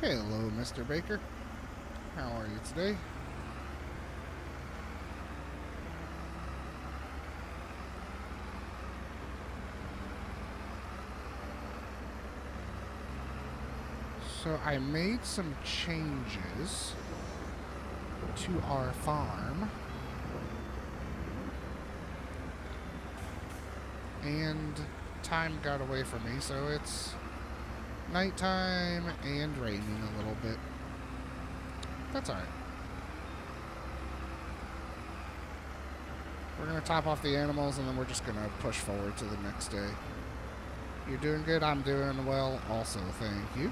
Hello, Mr. Baker. How are you today? So I made some changes to our farm. And time got away from me, so it's nighttime and raining a little bit. That's alright. We're going to top off the animals, and then we're just going to push forward to the next day. You're doing good. I'm doing well also. Thank you.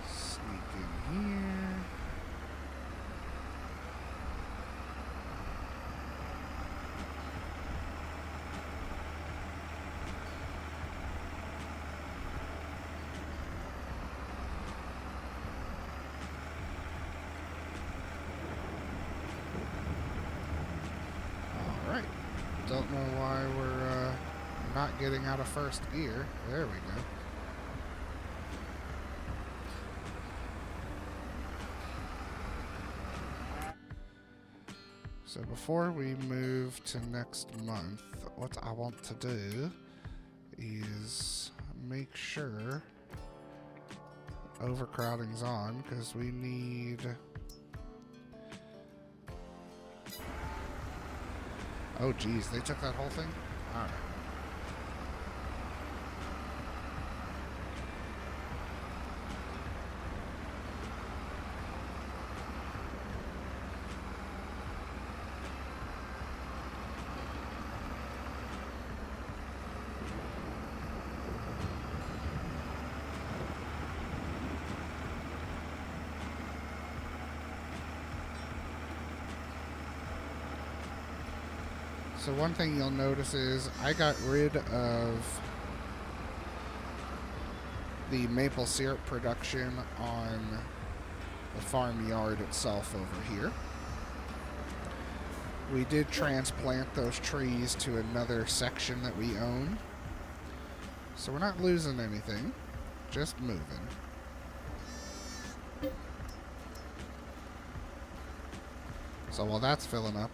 Sneak in here. Don't know why we're not getting out of first gear. There we go. So before we move to next month, what I want to do is make sure overcrowding's on, because we need... Oh, geez, they took that whole thing? Alright. So one thing you'll notice is I got rid of the maple syrup production on the farmyard itself over here. We did transplant those trees to another section that we own. So we're not losing anything, just moving. So while that's filling up,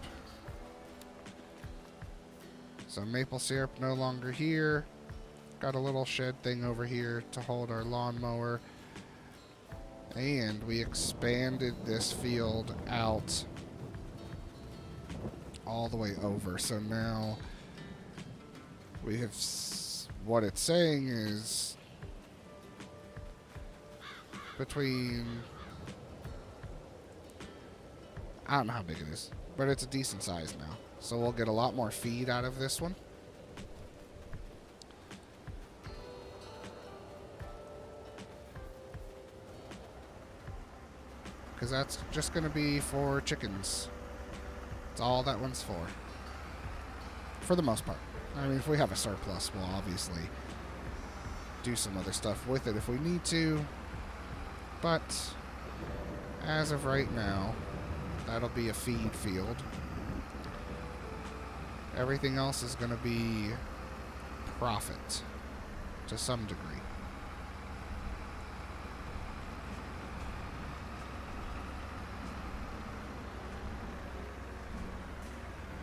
so maple syrup no longer here. Got a little shed thing over here to hold our lawnmower. And we expanded this field out all the way over. So now we have, what it's saying is between, I don't know how big it is, but it's a decent size now. So we'll get a lot more feed out of this one. Because that's just going to be for chickens. That's all that one's for the most part. I mean, if we have a surplus, we'll obviously do some other stuff with it if we need to. But as of right now, that'll be a feed field. Everything else is going to be profit to some degree.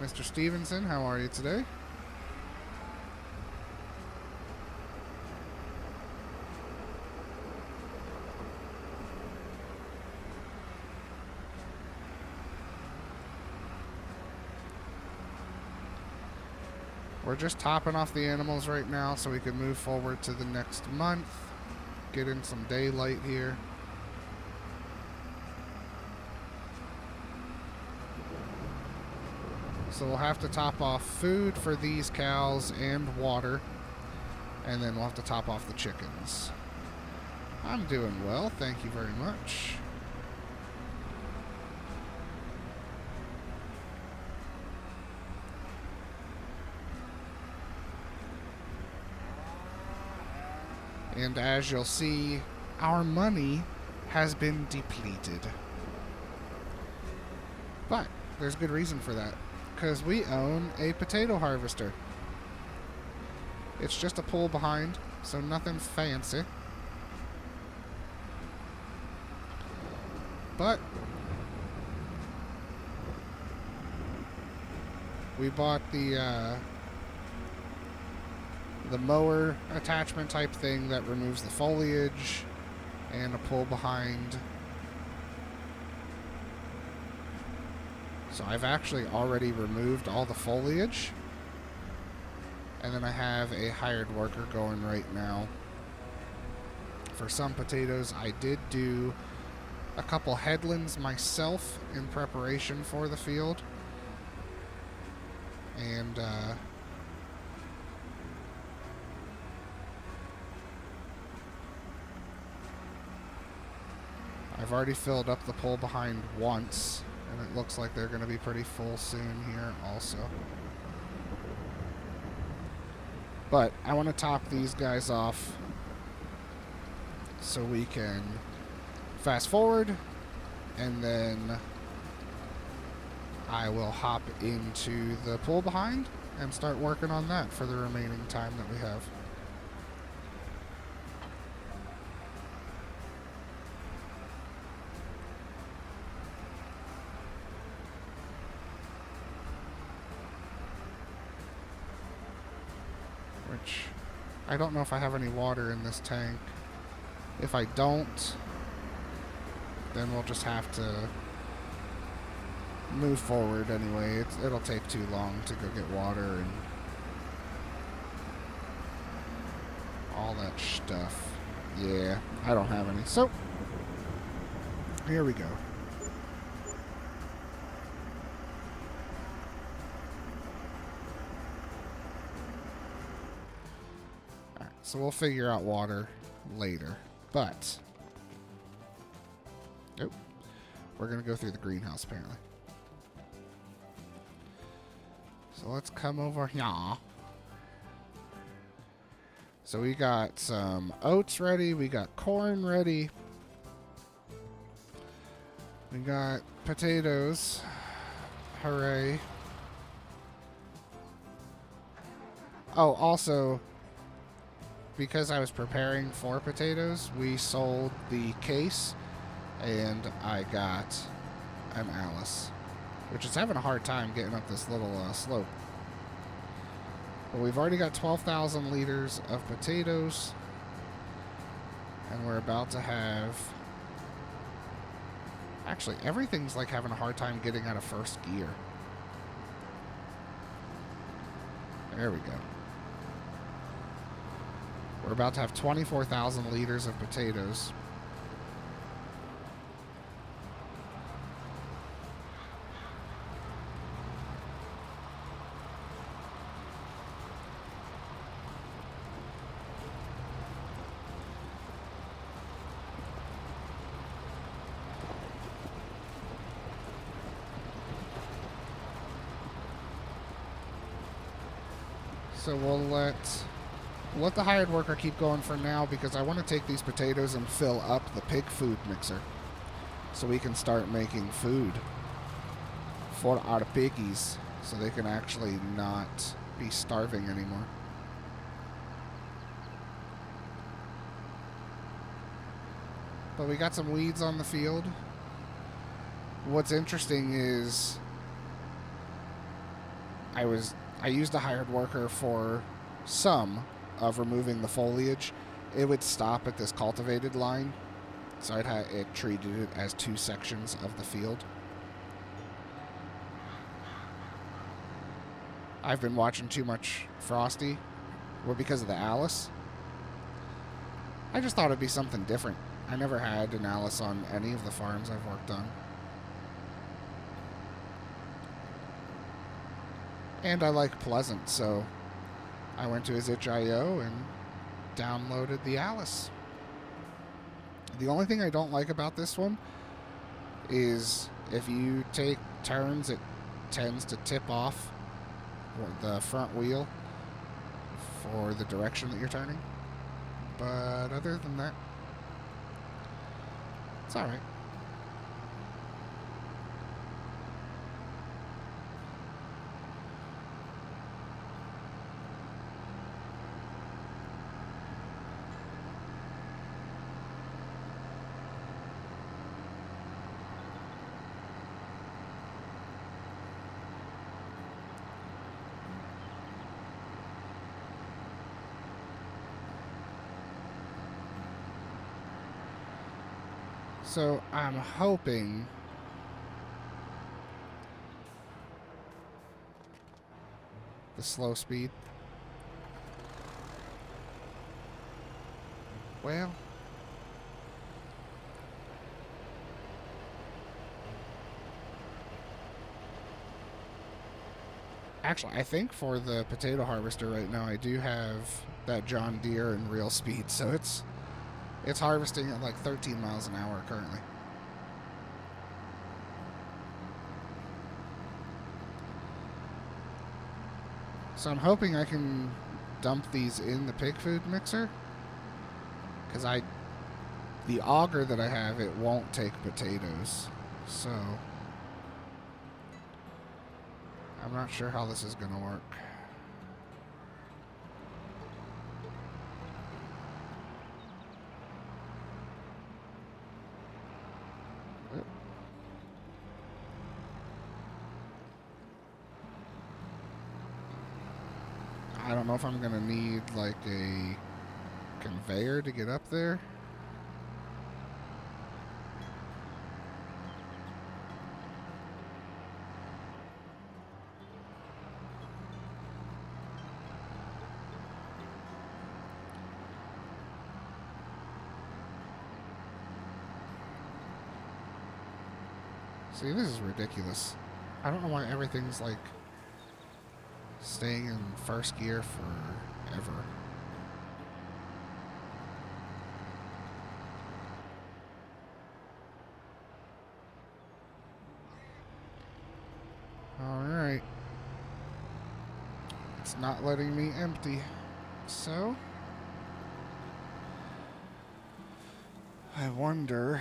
Mr. Stevenson, how are you today? We're just topping off the animals right now so we can move forward to the next month. Get in some daylight here. So we'll have to top off food for these cows and water. And then we'll have to top off the chickens. I'm doing well, thank you very much. And as you'll see, our money has been depleted. But there's good reason for that, because we own a potato harvester. It's just a pull behind, so nothing fancy. But we bought the mower attachment type thing that removes the foliage and a pull behind. So I've actually already removed all the foliage. And then I have a hired worker going right now. For some potatoes, I did do a couple headlands myself in preparation for the field. And I've already filled up the pull behind once, and it looks like they're going to be pretty full soon here also. But I want to top these guys off so we can fast forward, and then I will hop into the pull behind and start working on that for the remaining time that we have. Which, I don't know if I have any water in this tank. If I don't, then we'll just have to move forward anyway. It'll take too long to go get water and all that stuff. Yeah, I don't have any. So, here we go. Alright, so we'll figure out water later. But, nope. We're going to go through the greenhouse apparently. So let's come over here. So we got some oats ready. We got corn ready. We got potatoes. Hooray. Oh, also, because I was preparing for potatoes, we sold the case and I got an Alice, which is having a hard time getting up this little slope. But we've already got 12,000 liters of potatoes, and we're about to have... Actually, everything's like having a hard time getting out of first gear. There we go. We're about to have 24,000 liters of potatoes. So we'll let the hired worker keep going for now, because I want to take these potatoes and fill up the pig food mixer so we can start making food for our piggies so they can actually not be starving anymore. But we got some weeds on the field. What's interesting is I used a hired worker for some of removing the foliage. It would stop at this cultivated line, so it treated it as two sections of the field. I've been watching too much Frosty, well, because of the Alice. I just thought it'd be something different. I never had an Alice on any of the farms I've worked on. And I like Pleasant, so I went to his itch.io and downloaded the Alice. The only thing I don't like about this one is if you take turns, it tends to tip off the front wheel for the direction that you're turning. But other than that, it's alright. So I'm hoping the slow speed. Well, actually, I think for the potato harvester right now, I do have that John Deere in real speed, so it's harvesting at like 13 miles an hour currently. So I'm hoping I can dump these in the pig food mixer, because the auger that I have, it won't take potatoes, so I'm not sure how this is going to work. I don't know if I'm going to need like a conveyor to get up there. See, this is ridiculous. I don't know why everything's like staying in first gear forever. Alright. It's not letting me empty. So, I wonder...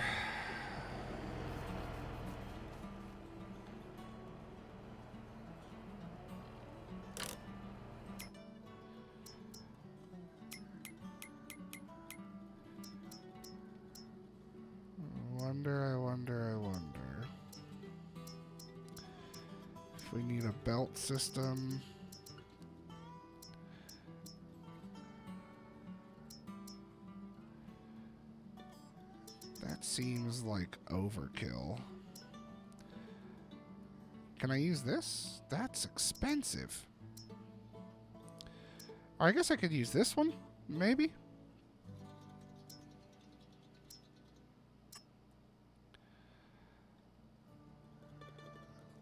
I wonder. If we need a belt system. That seems like overkill. Can I use this? That's expensive. Or I guess I could use this one, maybe?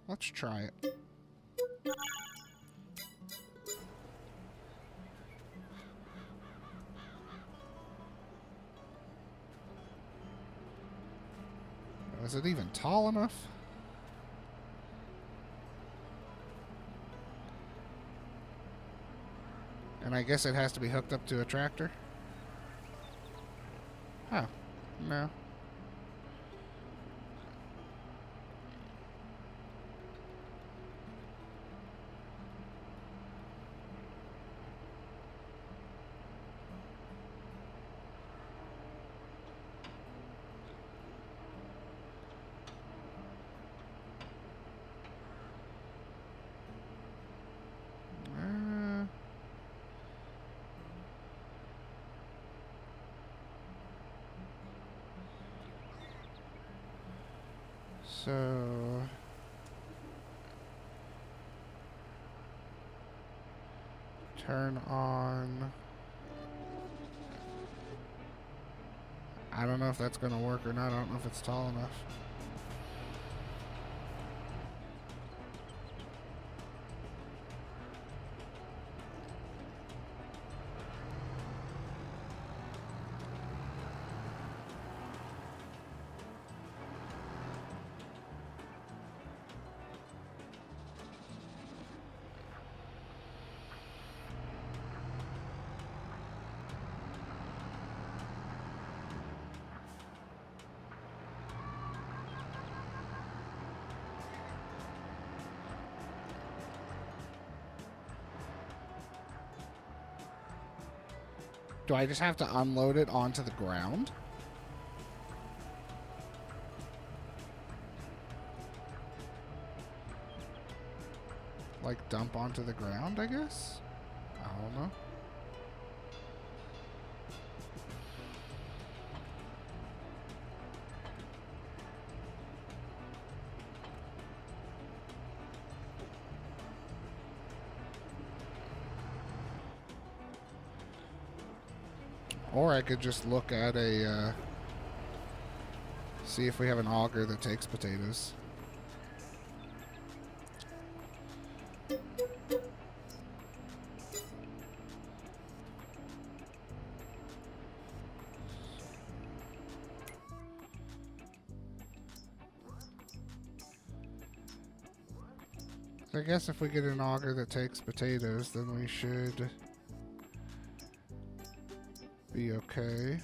Let's try it. Is it even tall enough? And I guess it has to be hooked up to a tractor? Oh, no. So turn on. I don't know if that's going to work or not. I don't know if it's tall enough. Do I just have to unload it onto the ground? Like dump onto the ground, I guess? I don't know. Or I could just look at a, see if we have an auger that takes potatoes. I guess if we get an auger that takes potatoes, then we should be okay.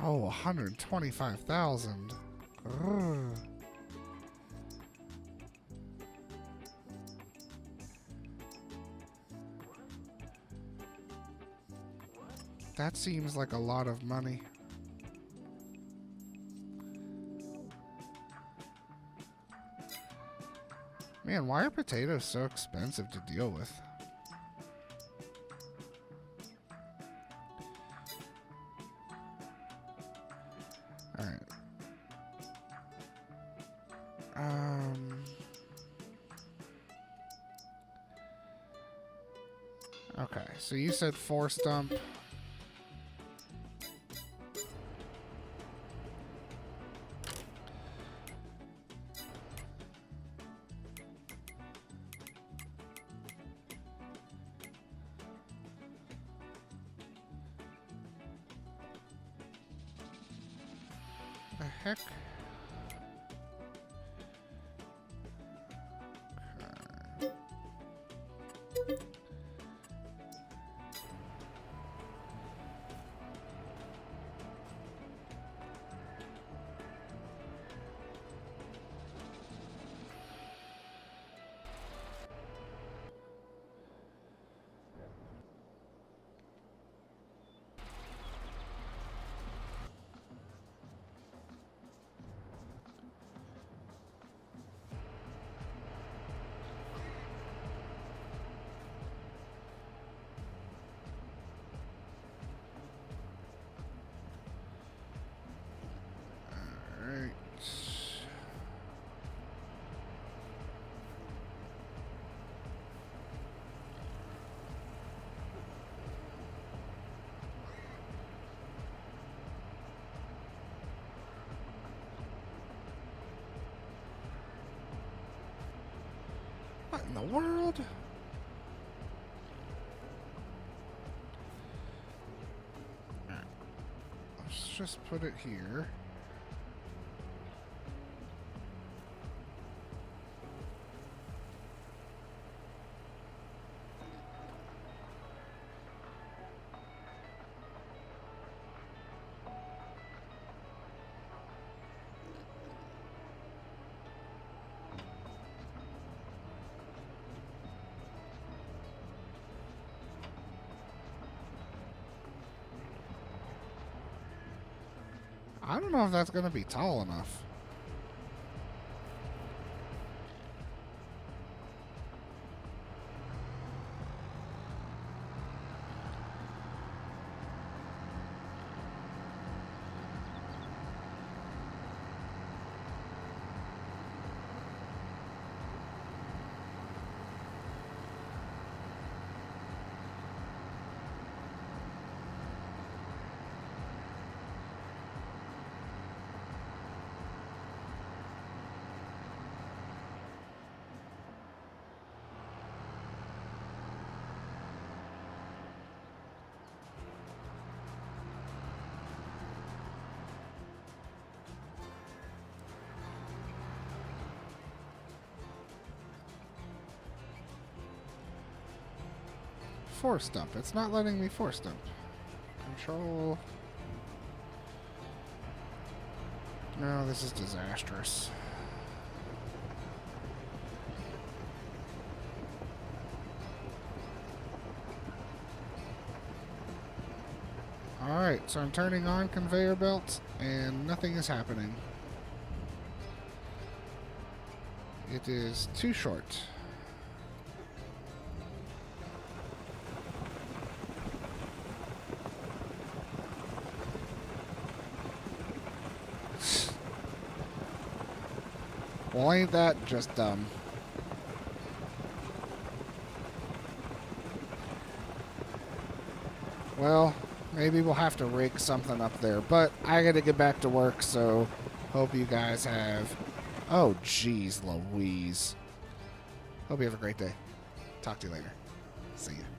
Oh, 125,000. That seems like a lot of money. Man, why are potatoes so expensive to deal with? Alright. Okay, so you said 4 stump. The heck? Okay. Alright. What in the world? Alright. Let's just put it here. I don't know if that's going to be tall enough. Four stump. It's not letting me four stump. Control. No, this is disastrous. Alright, so I'm turning on conveyor belts and nothing is happening. It is too short. Well, ain't that just dumb? Well, maybe we'll have to rig something up there. But I got to get back to work, so hope you guys have... Oh, jeez Louise. Hope you have a great day. Talk to you later. See ya.